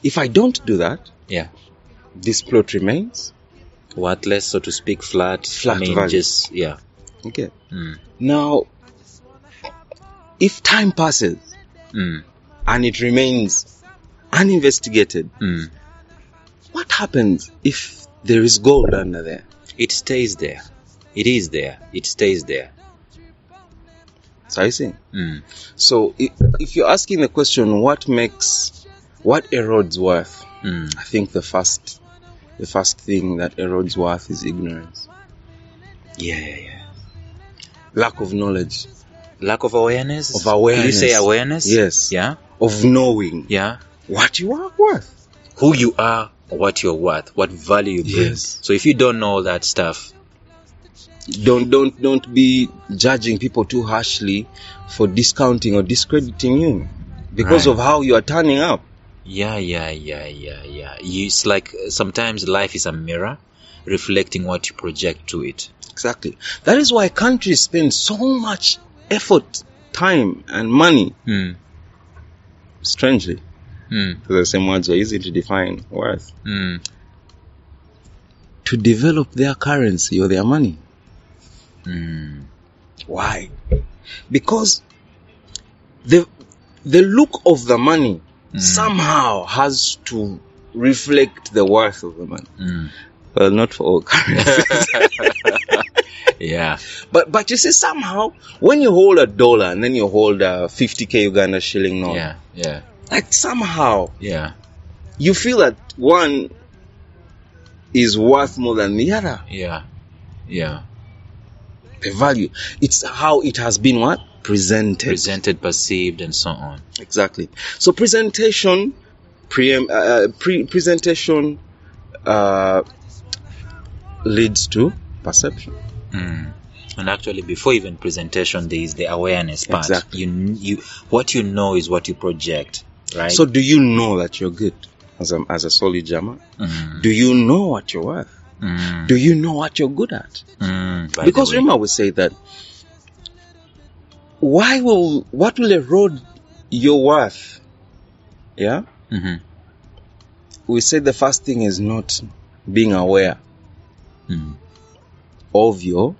If I don't do that, Yeah. this plot remains Worthless, so to speak, flat. Flat value. Just, yeah. okay. Mm. Now, if time passes Mm. and it remains uninvestigated, Mm. what happens if there is gold under there? It stays there. It is there. It stays there. So I see. Mm. So if you're asking the question, what erodes worth? Mm. I think the first thing that erodes worth is ignorance. Yeah. Lack of knowledge. Lack of awareness. Of awareness. Did you say awareness? Yes. Yeah. Of knowing. Yeah. What you are worth. Who you are, or what you're worth, what value you bring. Yes. So if you don't know all that stuff, Don't be judging people too harshly for discounting or discrediting you because Right. of how you are turning up. yeah. It's like sometimes life is a mirror reflecting what you project to it. Exactly. That is why countries spend so much effort, time, and money. Mm. Strangely, Mm. the same words are easy to define worth, Mm. to develop their currency or their money. Mm. Why? Because the look of the money somehow has to reflect the worth of the money. Mm. Well, not for all currencies. Yeah. But you see, somehow, when you hold $1 and then you hold a 50k Uganda shilling note, Yeah. like somehow Yeah. you feel that one is worth more than the other. Yeah. The value. It's how it has been what? Presented. Perceived, and so on. Exactly. So presentation, presentation leads to perception. Mm. And actually, before even presentation, there is the awareness part. Exactly. You what you know is what you project, right? So do you know that you're good as a solid jammer? Mm. Do you know what you're worth? Mm. Do you know what you're good at? By Because the way. remember, we say that what will erode your worth? Yeah? Mm-hmm. We said the first thing is not being aware of your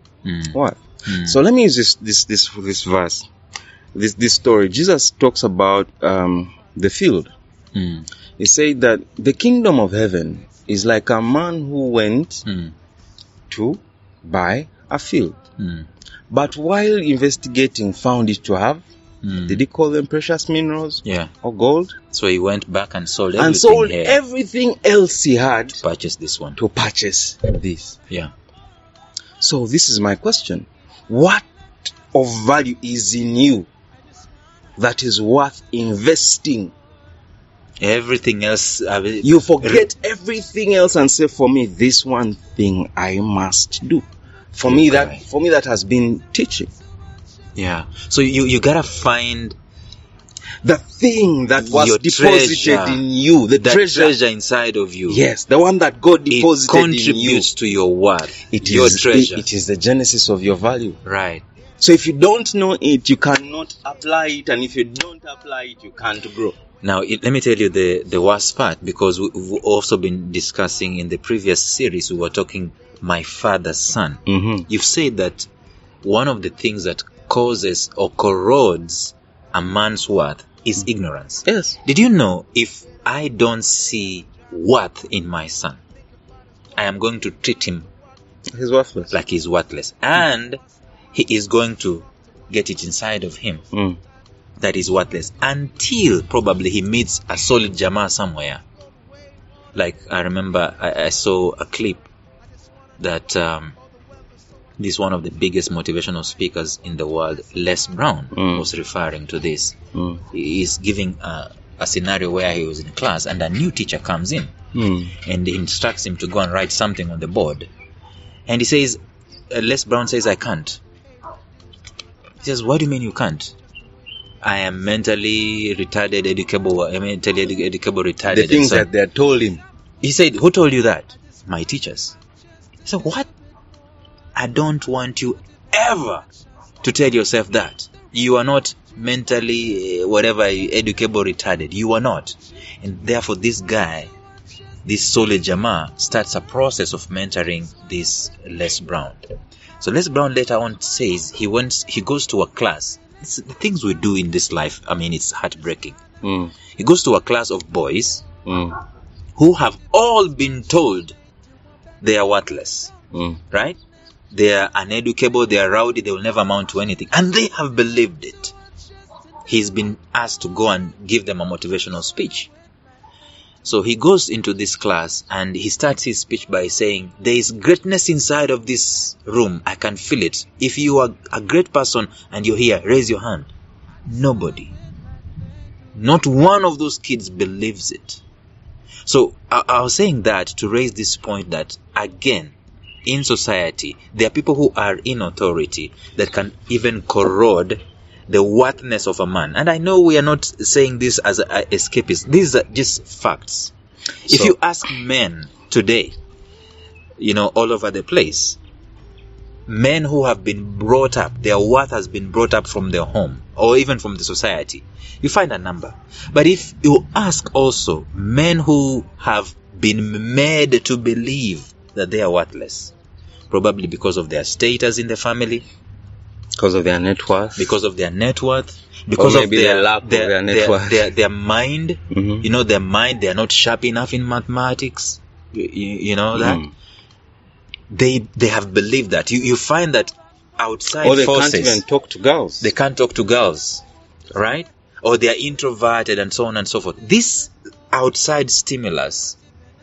worth. So let me use this verse, this story. Jesus talks about the field. He said that the kingdom of heaven is like a man who went to buy a field. But while investigating, found it to have, did he call them precious minerals? Yeah. Or gold? So he went back and sold everything. And sold everything else he had to purchase this one. to purchase this. Yeah. So this is my question. What of value is in you that is worth investing? Everything else. You forget everything else and say, for me, this one thing I must do. For me that has been teaching. Yeah. So you gotta find the thing that was your deposited treasure, in you, the treasure inside of you. Yes, the one that God deposited in you. It contributes to your worth. Your treasure. It is the genesis of your value. Right. So if you don't know it, you cannot apply it, and if you don't apply it, you can't grow. Now, let me tell you the worst part, because we've also been discussing in the previous series, we were talking my father's son. Mm-hmm. You've said that one of the things that causes or corrodes a man's worth is ignorance. Yes. Did you know if I don't see worth in my son, I am going to treat him He's worthless. like he's worthless, and he is going to get it inside of him that is worthless until probably he meets a solid Jama somewhere. Like I remember I saw a clip that this one of the biggest motivational speakers in the world, Les Brown, was referring to this. He is giving a scenario where he was in class and a new teacher comes in and he instructs him to go and write something on the board. And he says, Les Brown says, I can't. He says, what do you mean you can't? I am mentally retarded, educable, retarded. The things that they told him. He said, who told you that? My teachers. He said, what? I don't want you ever to tell yourself that. You are not mentally, whatever, educable, retarded. You are not. And therefore, this guy, this Solid Jama, starts a process of mentoring this Les Brown. So Les Brown later on says he goes to a class. It's the things we do in this life, I mean, it's heartbreaking. He goes to a class of boys who have all been told they are worthless, right? They are uneducable, they are rowdy, they will never amount to anything. And they have believed it. He's been asked to go and give them a motivational speech. So he goes into this class and he starts his speech by saying, there is greatness inside of this room. I can feel it. If you are a great person and you're here, raise your hand. Nobody. Not one of those kids believes it. So I was saying that to raise this point that, again, in society, there are people who are in authority that can even corrode the worthiness of a man. And I know we are not saying this as escapists. These are just facts. If you ask men today, all over the place, men who have been brought up, their worth has been brought up from their home or even from the society, you find a number. But if you ask also men who have been made to believe that they are worthless, probably because of their status in the family, because of their net worth, because of their lack of their net worth, their mind, their mind, they are not sharp enough in mathematics, that they have believed that. You find that outside or they forces, can't even talk to girls. They can't talk to girls, right? Or they are introverted and so on and so forth. This outside stimulus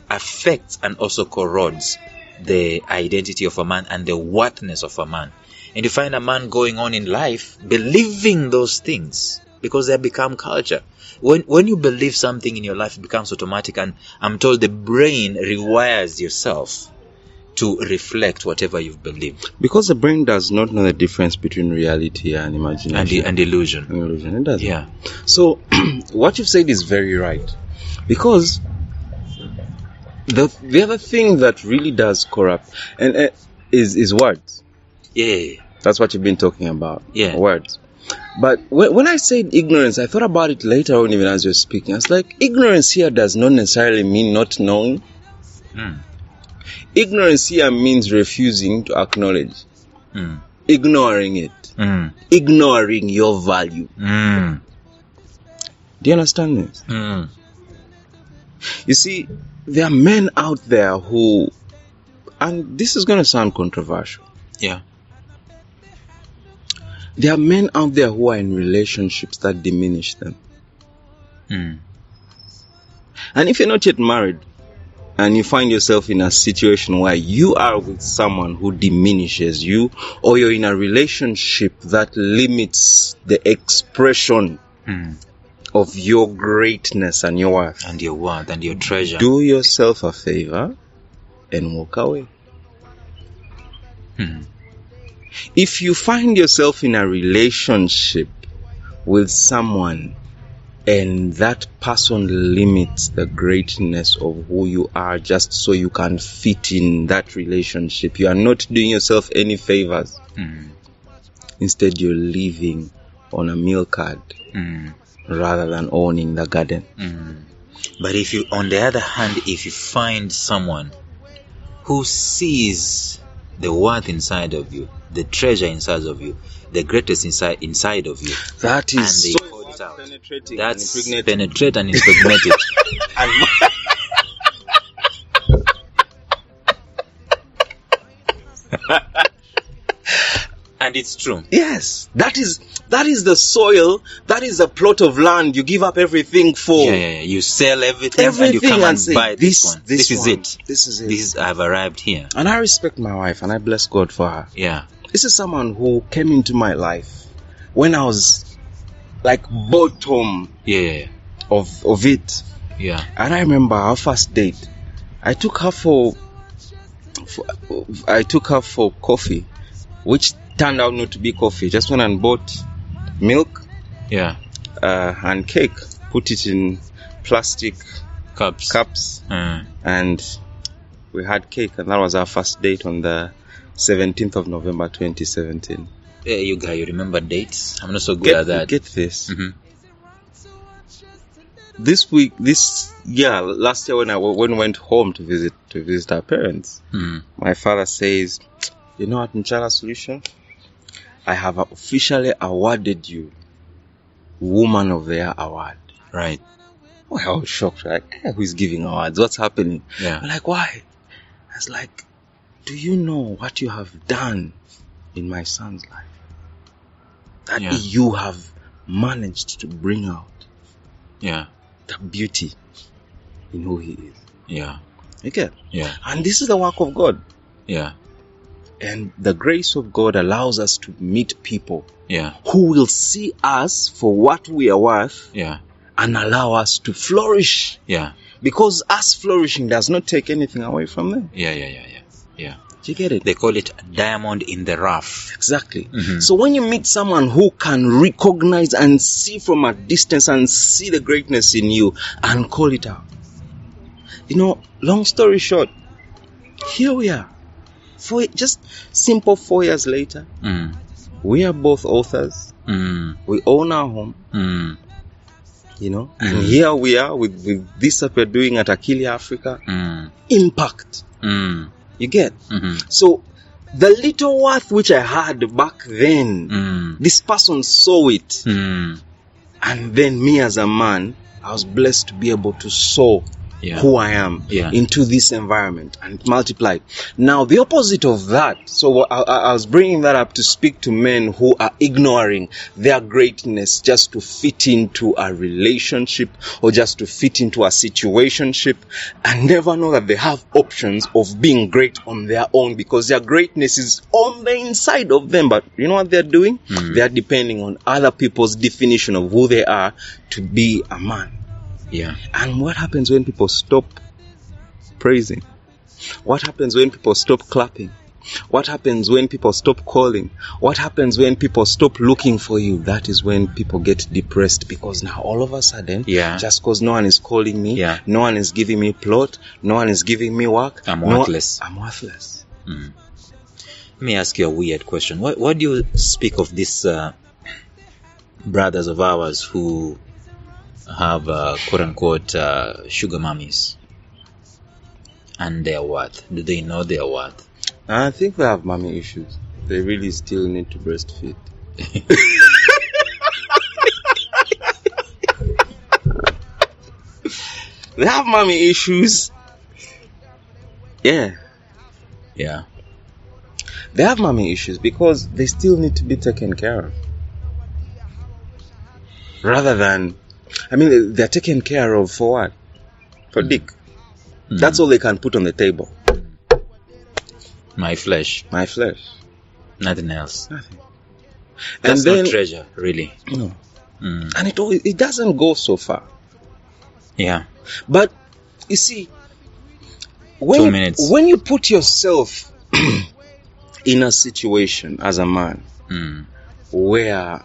affects and also corrodes the identity of a man and the worthiness of a man. And you find a man going on in life believing those things because they have become culture. When you believe something in your life, it becomes automatic, and I'm told the brain rewires yourself to reflect whatever you've believed. Because the brain does not know the difference between reality and imagination. And illusion. Illusion, it doesn't. Yeah. So, what you've said is very right. Because the other thing that really does corrupt is words. Yeah. That's what you've been talking about. Yeah. Words. But when I said ignorance, I thought about it later on even as you're speaking. I was like, ignorance here does not necessarily mean not knowing. Ignorance here means refusing to acknowledge. Ignoring it. Ignoring your value. Do you understand this? You see, there are men out there who, and this is going to sound controversial. Yeah. There are men out there who are in relationships that diminish them. And if you're not yet married, and you find yourself in a situation where you are with someone who diminishes you, or you're in a relationship that limits the expression of your greatness and your worth, and your worth and your treasure, do yourself a favor and walk away. If you find yourself in a relationship with someone and that person limits the greatness of who you are just so you can fit in that relationship, you are not doing yourself any favors. Instead, you're living on a meal card rather than owning the garden. But if you, on the other hand, if you find someone who sees the worth inside of you, the treasure inside of you, the greatest inside of you, that is so penetrating. That's penetrate and impregnate it. And it's true. Yes, that is the soil. That is a plot of land you give up everything for. Yeah. You sell everything and you come and buy this one. This is it. This is it. I've arrived here. And I respect my wife and I bless God for her. Yeah. This is someone who came into my life when I was like bottom of it. Yeah. And I remember our first date. I took her for coffee, which turned out not to be coffee. Just went and bought milk, and cake. Put it in plastic cups, and we had cake. And that was our first date on the 17th of November 2017. You remember dates? I'm not so good at that. Get this. Last year when we went home to visit our parents, my father says, "You know what, Mchala Solution? I have officially awarded you Woman of the Year award." Right. Well, I was shocked. Like, who is giving awards? What's happening? Yeah. I'm like, why? I was like, do you know what you have done in my son's life? That you have managed to bring out. Yeah. The beauty in who he is. Yeah. Okay? Yeah. And this is the work of God. Yeah. And the grace of God allows us to meet people who will see us for what we are worth and allow us to flourish. Yeah. Because us flourishing does not take anything away from them. Yeah. Do you get it? They call it diamond in the rough. Exactly. So when you meet someone who can recognize and see from a distance and see the greatness in you and call it out. You know, long story short, here we are. Just simple 4 years later, we are both authors. We own our home. You know, and here we are with this that we're doing at Akili Africa. Impact. You get? So the little worth which I had back then, this person saw it. And then me as a man, I was blessed to be able to sow who I am into this environment and multiply. Now, the opposite of that, so I was bringing that up to speak to men who are ignoring their greatness just to fit into a relationship or just to fit into a situationship and never know that they have options of being great on their own because their greatness is on the inside of them. But you know what they're doing? They are depending on other people's definition of who they are to be a man. Yeah. And what happens when people stop praising? What happens when people stop clapping? What happens when people stop calling? What happens when people stop looking for you? That is when people get depressed because now all of a sudden, just because no one is calling me, no one is giving me plot, no one is giving me work, I'm worthless. I'm worthless. Let me ask you a weird question. What do you speak of these brothers of ours who have quote-unquote sugar mummies and their worth? Do they know their worth? I think they have mommy issues. They really still need to breastfeed. They have mommy issues. Yeah. They have mommy issues because they still need to be taken care of. Rather than, they're taken care of for what? For dick. That's all they can put on the table. My flesh. Nothing else. Nothing. That's not treasure, really. No. And it doesn't go so far. Yeah. But, you see, when you put yourself in a situation as a man where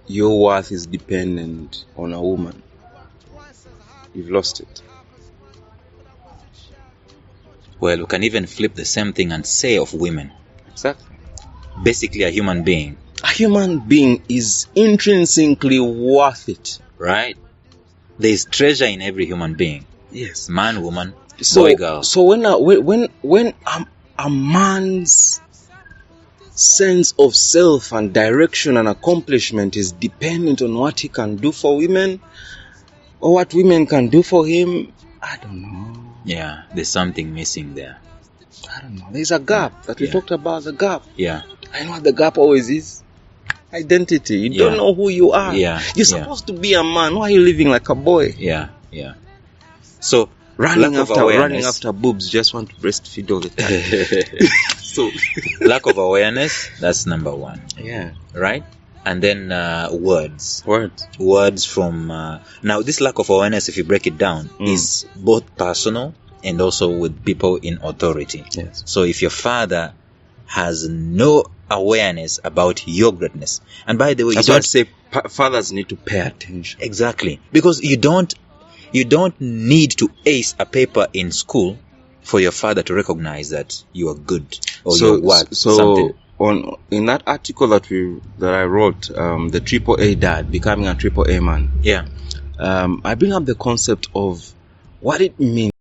your worth is dependent on a woman, you've lost it. Well, we can even flip the same thing and say of women. Exactly. Basically, a human being. A human being is intrinsically worth it. Right? There is treasure in every human being. Yes. Man, woman, boy, girl. So when a man's sense of self and direction and accomplishment is dependent on what he can do for women or what women can do for him, I don't know. Yeah, there's something missing there. I don't know. There's a gap that we talked about, the gap. Yeah. I know what the gap always is. Identity. You don't know who you are. Yeah. You're supposed to be a man. Why are you living like a boy? Yeah. So, running after boobs, just want to breastfeed all the time. So, lack of awareness, that's number one. Yeah. Right? And then words. Words from... now, this lack of awareness, if you break it down, is both personal and also with people in authority. Yes. So if your father has no awareness about your greatness, and by the way, that's why I say fathers need to pay attention. Exactly. Because you don't need to ace a paper in school for your father to recognize that you are good or you're worth something. in that article that I wrote, the AAA dad, becoming a AAA man. Yeah. I bring up the concept of what it means